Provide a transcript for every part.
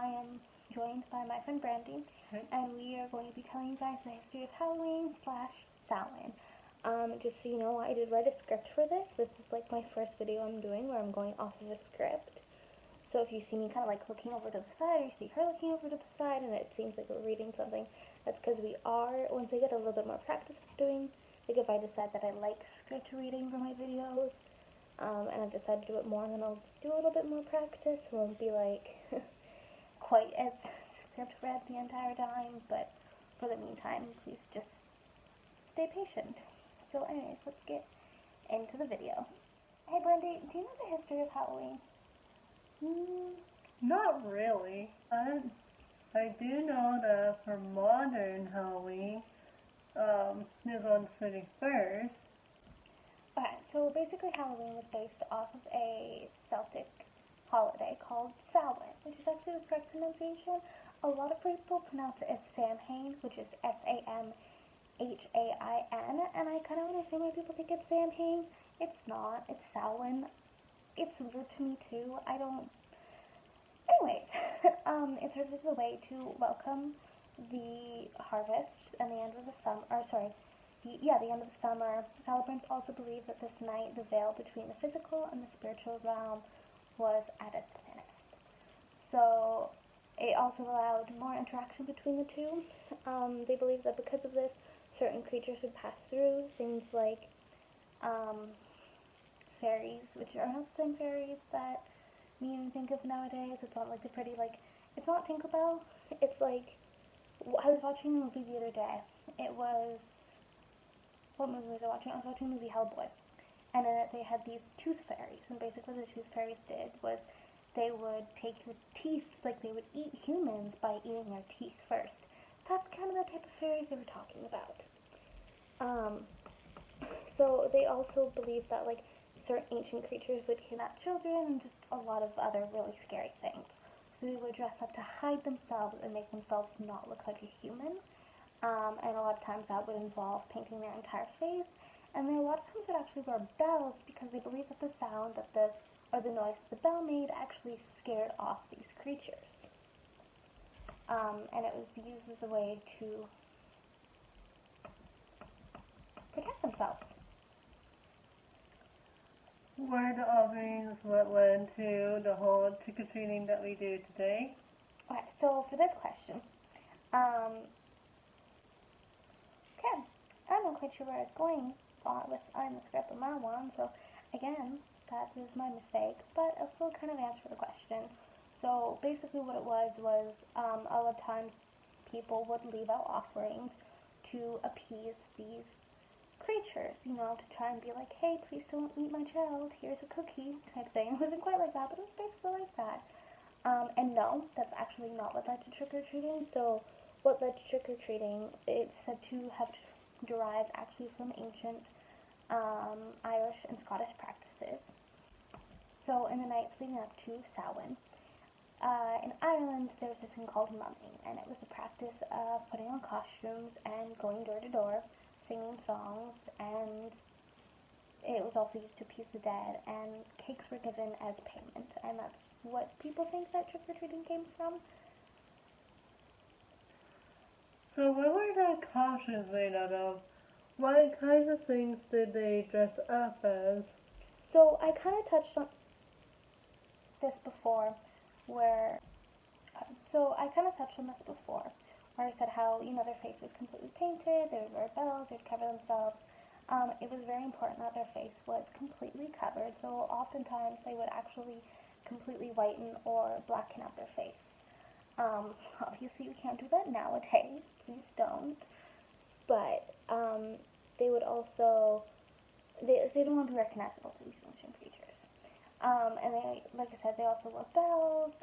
I am joined by my friend Brandy, and we are going to be telling you guys the history of Halloween slash Samhain. Just so you know, I did write a script for this. This is like my first video I'm doing where I'm going off of a script. So if you see me kind of like looking over to the side, or you see her looking over to the side, and it seems like we're reading something, that's because we are, once I get a little bit more practice doing, like if I decide that I like script reading for my videos, and I've decided to do it more, and then I'll do a little bit more practice. It won't be like quite as script read the entire time, but for the meantime, please just stay patient. So anyways, let's get into the video. Hey Brandy, do you know the history of Halloween? Not really. I do know that for modern Halloween, is on the 31st. Okay, so basically Halloween was based off of a Celtic holiday called Samhain, which is actually the correct pronunciation. A lot of people pronounce it as Samhain, which is Samhain, and I kind of understand why people think it's Samhain. It's not. It's Samhain. It's weird to me too. I don't. Anyways, it serves as a way to welcome the harvest and the end of the summer. Or sorry, the end of the summer. Celebrants also believe that this night the veil between the physical and the spiritual realm was at its thinnest. So it also allowed more interaction between the two. They believe that because of this, certain creatures would pass through, things like fairies, which are not the same fairies that me and think of nowadays. It's not like the pretty, like, it's not Tinkerbell. It's like, I was watching a movie the other day. It was, what movie was I watching? I was watching the movie Hellboy. And in it they had these tooth fairies, and basically what the tooth fairies did was they would take your teeth, like they would eat humans by eating their teeth first. That's kind of the type of fairies they were talking about. So they also believed that like certain ancient creatures would kidnap children and just a lot of other really scary things. So they would dress up to hide themselves and make themselves not look like a human. And a lot of times that would involve painting their entire face. And then a lot of times it actually were bells because they believed that the sound that the noise that the bell made actually scared off these creatures. And it was used as a way to protect themselves. Were the offerings what led to the whole trick-or-treating that we do today? Okay, so for this question, okay, I'm not quite sure where it's going with on the script of my one, so again, that is my mistake, but I'll still kind of answer the question. So basically what it was a lot of times people would leave out offerings to appease these creatures, you know, to try and be like, hey, please don't eat my child, here's a cookie type thing. It wasn't quite like that, but it was basically like that. And no, that's actually not what led to trick-or-treating. So what led to trick-or-treating, it's said to have derived actually from ancient Irish and Scottish practices. So in the nights leading up to Samhain, in Ireland there was this thing called mumming, and it was the practice of putting on costumes and going door to door, singing songs, and it was also used to appease the dead, and cakes were given as payment, and that's what people think that trick-or-treating came from. So what were the costumes made out of? What kinds of things did they dress up as? So I kind of touched on this before, where I said how, you know, their face was completely painted, they would wear bells, they would cover themselves. It was very important that their face was completely covered, so oftentimes they would actually completely whiten or blacken out their face. Obviously you can't do that nowadays, please don't, but they would also, they didn't want to be recognizable to these ancient creatures. And they, like I said, they also wore bells.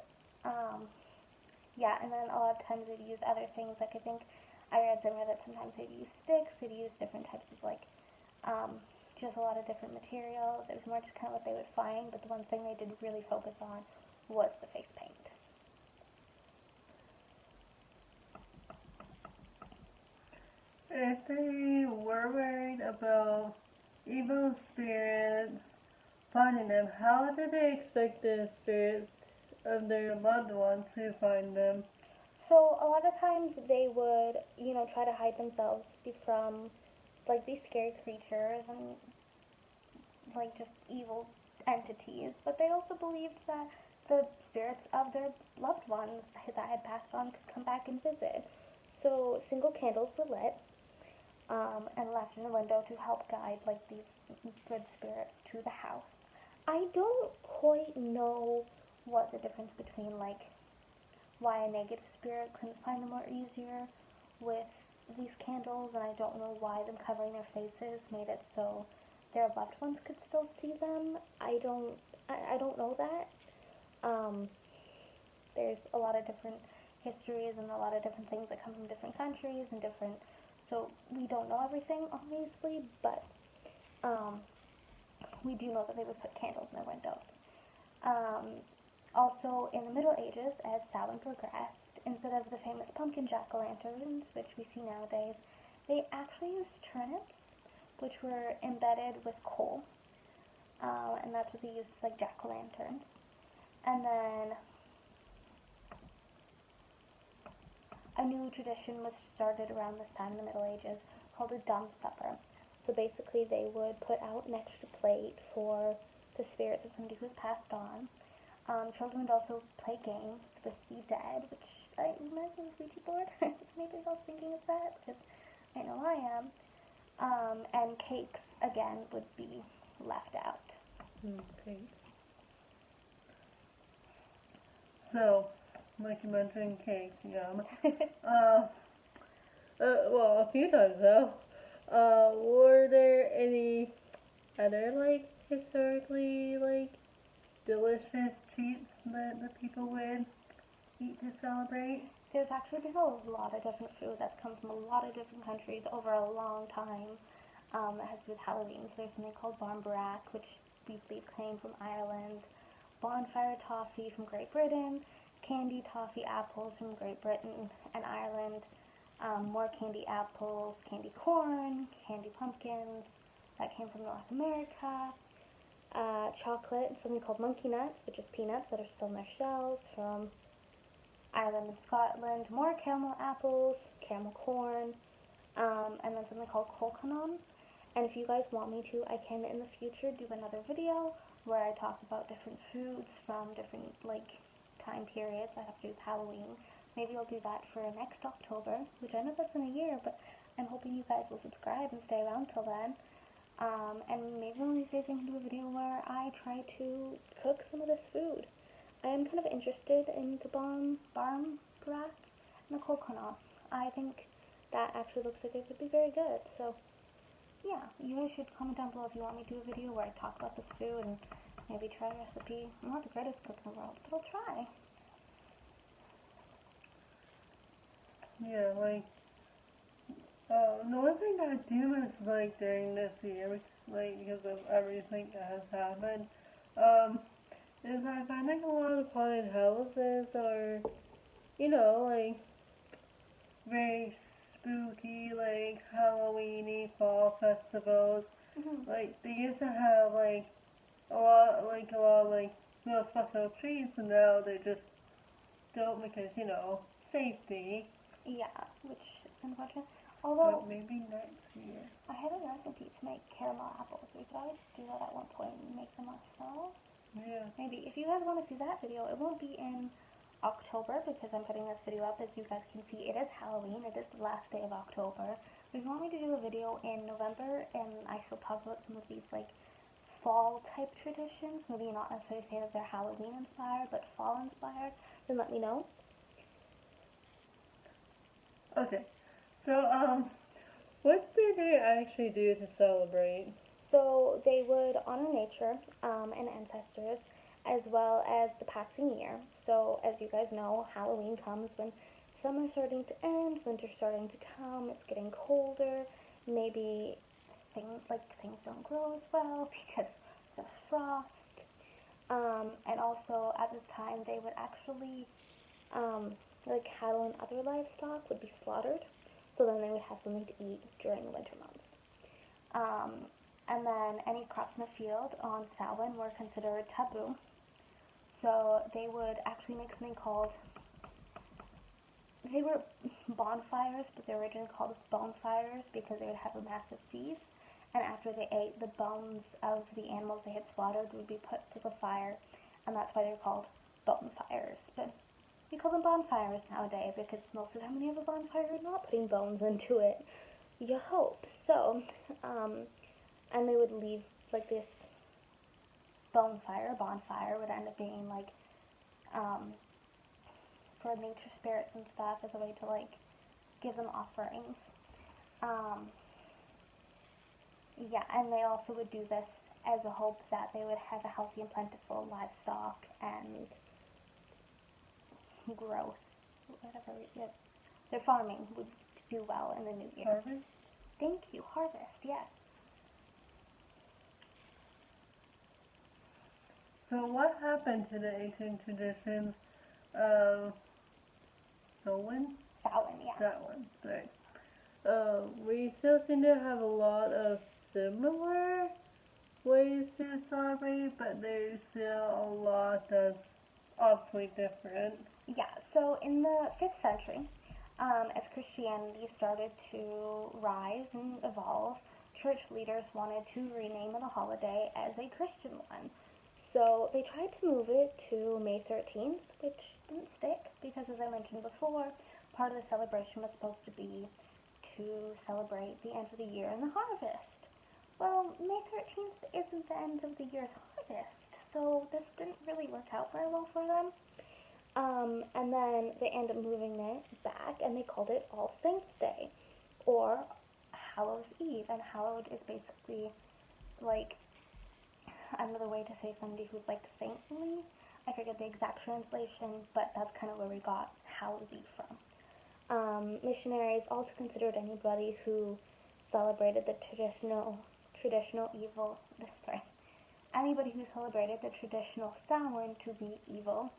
And then a lot of times they'd use other things, like I think I read somewhere that sometimes they'd use sticks, they'd use different types of like, just a lot of different materials. It was more just kind of what they would find, but the one thing they did really focus on was the face paint. If they were worried about evil spirits finding them, how did they expect the spirits of their loved ones who find them. So a lot of times they would, try to hide themselves from like these scary creatures and like just evil entities, but they also believed that the spirits of their loved ones that had passed on could come back and visit. So single candles were lit and left in the window to help guide like these good spirits to the house. I don't quite know what the difference between like why a negative spirit couldn't find them more easier with these candles, and I don't know why them covering their faces made it so their loved ones could still see them. I don't know that. Um, there's a lot of different histories and a lot of different things that come from different countries and different, so we don't know everything obviously, but um, we do know that they would put candles in their windows. Um, Also, in the Middle Ages, as Samhain progressed, instead of the famous pumpkin jack-o'-lanterns, which we see nowadays, they actually used turnips, which were embedded with coal, and that's what they used as like jack-o'-lanterns. And then a new tradition was started around this time in the Middle Ages called a dumb supper. So basically, they would put out an extra plate for the spirits of somebody who was passed on. Children would also play games with the dead, which I imagine is Ouija board. Maybe I was thinking of that, because I know I am. And cakes, again, would be left out. Okay. So, like you mentioned, cake, yum. Well, a few times though. Were there any other like historically like delicious treats that the people would eat to celebrate? There's actually been a lot of different food that's come from a lot of different countries over a long time. That has to do with Halloween. So there's something called barmbrack, which we believe came from Ireland. Bonfire toffee from Great Britain. Candy toffee apples from Great Britain and Ireland. More candy apples, candy corn, candy pumpkins. That came from North America. Chocolate, something called monkey nuts, which is peanuts that are still in their shells, from Ireland and Scotland. More caramel apples, caramel corn, and then something called colcanon. And if you guys want me to, I can in the future do another video where I talk about different foods from different like time periods that have to do with Halloween. Maybe I'll do that for next October, which I know that's in a year, but I'm hoping you guys will subscribe and stay around till then. And maybe one of these days I can do a video where I try to cook some of this food. I am kind of interested in the barm brat and the coconut. I think that actually looks like it could be very good. So, yeah, you guys should comment down below if you want me to do a video where I talk about this food and maybe try a recipe. I'm not the greatest cook in the world, but I'll try. Yeah, like, the one thing that I do miss, like, during this year, like, because of everything that has happened, is I find, like, a lot of haunted houses are, like, very spooky, like, Halloweeny fall festivals. Mm-hmm. Like, they used to have, like, a lot of real special treats, and now they just don't because, safety. Yeah, which is unfortunate. Although, But maybe next year. I have a recipe to make caramel apples. We could always do that at one point and make them ourselves. Yeah. Maybe. If you guys want to see that video, it won't be in October because I'm putting this video up. As you guys can see, it is Halloween. It is the last day of October. If you want me to do a video in November and I shall talk about some of these like fall type traditions, maybe not necessarily say that they're Halloween inspired, but fall inspired, then let me know. Okay. So, what did they actually do to celebrate? So they would honor nature and ancestors, as well as the passing year. So as you guys know, Halloween comes when summer's starting to end, winter's starting to come, it's getting colder, maybe things don't grow as well because of frost. And also at this time they would actually like cattle and other livestock would be slaughtered, so then they would have something to eat during the winter months. And then any crops in the field on Samhain were considered taboo. So they would actually make something called, they were bonfires, but they were originally called bonfires because they would have a massive feast. And after they ate, the bones of the animals they had slaughtered would be put to the fire, and that's why they're called bonfires. But we call them bonfires nowadays because most of the time when you have a bonfire, you're not putting bones into it. You hope. So, and they would leave like this bonfire would end up being like, for nature spirits and stuff as a way to like give them offerings. Um, yeah, and they also would do this as a hope that they would have a healthy and plentiful livestock and growth, whatever. Yeah, their farming would do well in the new year. Harvest? Thank you, harvest. Yes. So what happened to the ancient traditions of Samhain? Samhain, yeah. That one, right. We still seem to have a lot of similar ways to celebrate, but there's still a lot that's awfully different. Yeah, so in the 5th century, as Christianity started to rise and evolve, church leaders wanted to rename the holiday as a Christian one. So they tried to move it to May 13th, which didn't stick because, as I mentioned before, part of the celebration was supposed to be to celebrate the end of the year and the harvest. Well, May 13th isn't the end of the year's harvest, so this didn't really work out very well for them. And then they ended up moving it back, and they called it All Saints' Day, or Hallows Eve. And hallowed is basically like another way to say somebody who's like saintly. I forget the exact translation, but that's kind of where we got Hallows Eve from. Missionaries also considered anybody who celebrated the anybody who celebrated the traditional Samhain to be evil,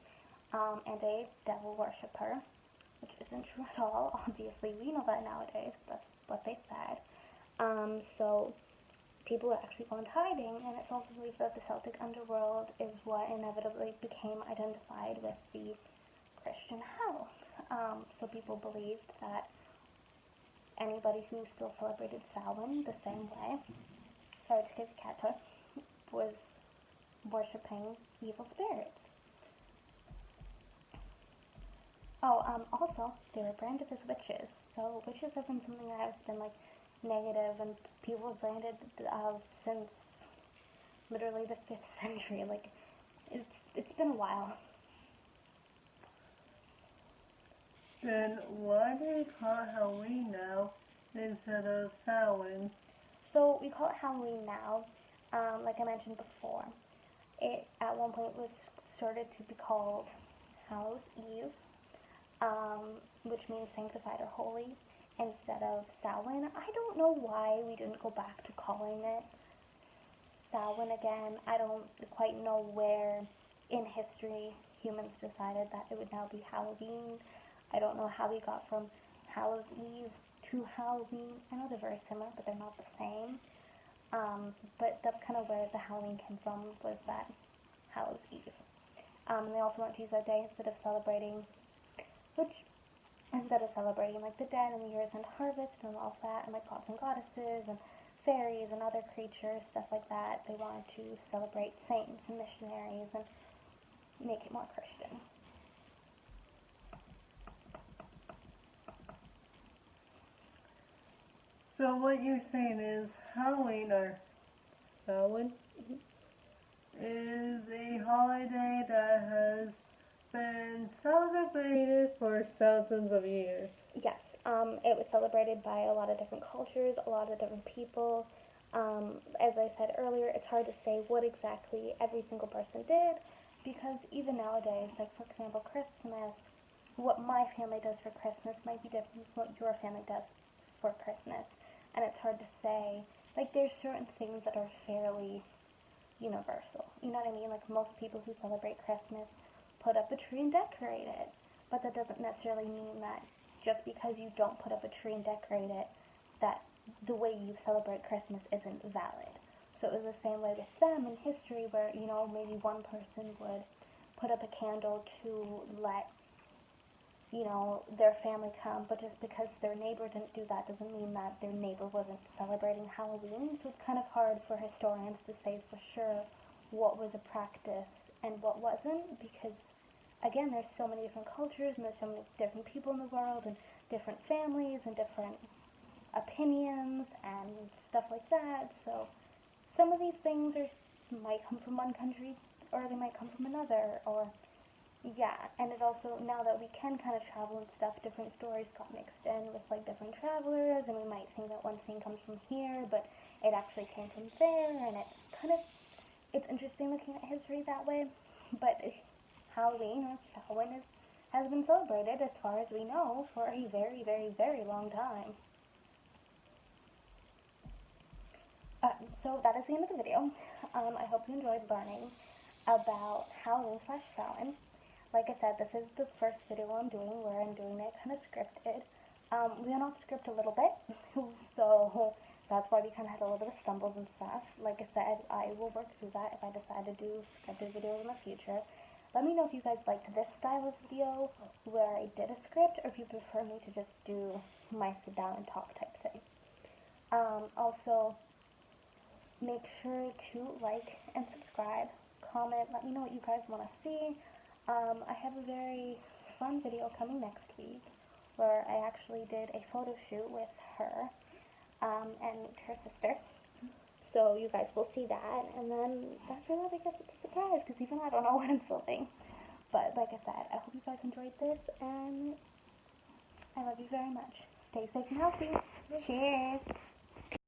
and a devil worshipper, which isn't true at all. Obviously, we know that nowadays. That's what they said. So people were actually going hiding, and it's also believed that the Celtic underworld is what inevitably became identified with the Christian hell. So people believed that anybody who still celebrated Samhain the same way, sorry to give cat toy, was worshipping evil spirits. Oh, also, they were branded as witches. So witches have been something that has been like negative, and people have branded since literally the 5th century. Like, it's been a while. Then why do we call it Halloween now instead of Samhain? So we call it Halloween now. Like I mentioned before, it at one point was started to be called Hallows Eve, which means sanctified or holy, instead of Samhain. I don't know why we didn't go back to calling it Samhain again. I don't quite know where in history humans decided that it would now be Halloween. I don't know how we got from Hallows Eve to Halloween. I know they're very similar, but they're not the same. But that's kind of where the Halloween came from, was that Hallows Eve. They also want to use that day instead of celebrating like the dead and the year's end harvest and all of that, and like gods and goddesses and fairies and other creatures, stuff like that. They wanted to celebrate saints and missionaries and make it more Christian. So what you're saying is Halloween or Samhain is a holiday that has been celebrated for thousands of years. Yes, it was celebrated by a lot of different cultures, a lot of different people. As I said earlier, it's hard to say what exactly every single person did, because even nowadays, like for example, Christmas, what my family does for Christmas might be different from what your family does for Christmas. And it's hard to say, like there's certain things that are fairly universal. You know what I mean? Like most people who celebrate Christmas put up a tree and decorate it. But that doesn't necessarily mean that just because you don't put up a tree and decorate it, that the way you celebrate Christmas isn't valid. So it was the same way with them in history where, maybe one person would put up a candle to let, you know, their family come, but just because their neighbor didn't do that doesn't mean that their neighbor wasn't celebrating Halloween. So it's kind of hard for historians to say for sure what was a practice and what wasn't, because again, there's so many different cultures and there's so many different people in the world and different families and different opinions and stuff like that. So some of these things might come from one country or they might come from another, or yeah. And it also, now that we can kind of travel and stuff, different stories got mixed in with like different travelers, and we might think that one thing comes from here, but it actually came from there, and it's interesting looking at history that way. But Halloween or Samhain has been celebrated, as far as we know, for a very, very, very long time. So that is the end of the video. I hope you enjoyed learning about Halloween / Samhain. Like I said, this is the first video I'm doing where I'm doing it kind of scripted. We went off script a little bit, so that's why we kind of had a little bit of stumbles and stuff. Like I said, I will work through that if I decide to do scripted videos in the future. Let me know if you guys liked this style of video where I did a script, or if you prefer me to just do my sit down and talk type thing. Also, make sure to like and subscribe, comment, let me know what you guys want to see. I have a very fun video coming next week where I actually did a photo shoot with her and her sister. So you guys will see that, and then after that, I guess it's a surprise, because even I don't know what I'm filming. But like I said, I hope you guys enjoyed this, and I love you very much. Stay safe and healthy. Cheers!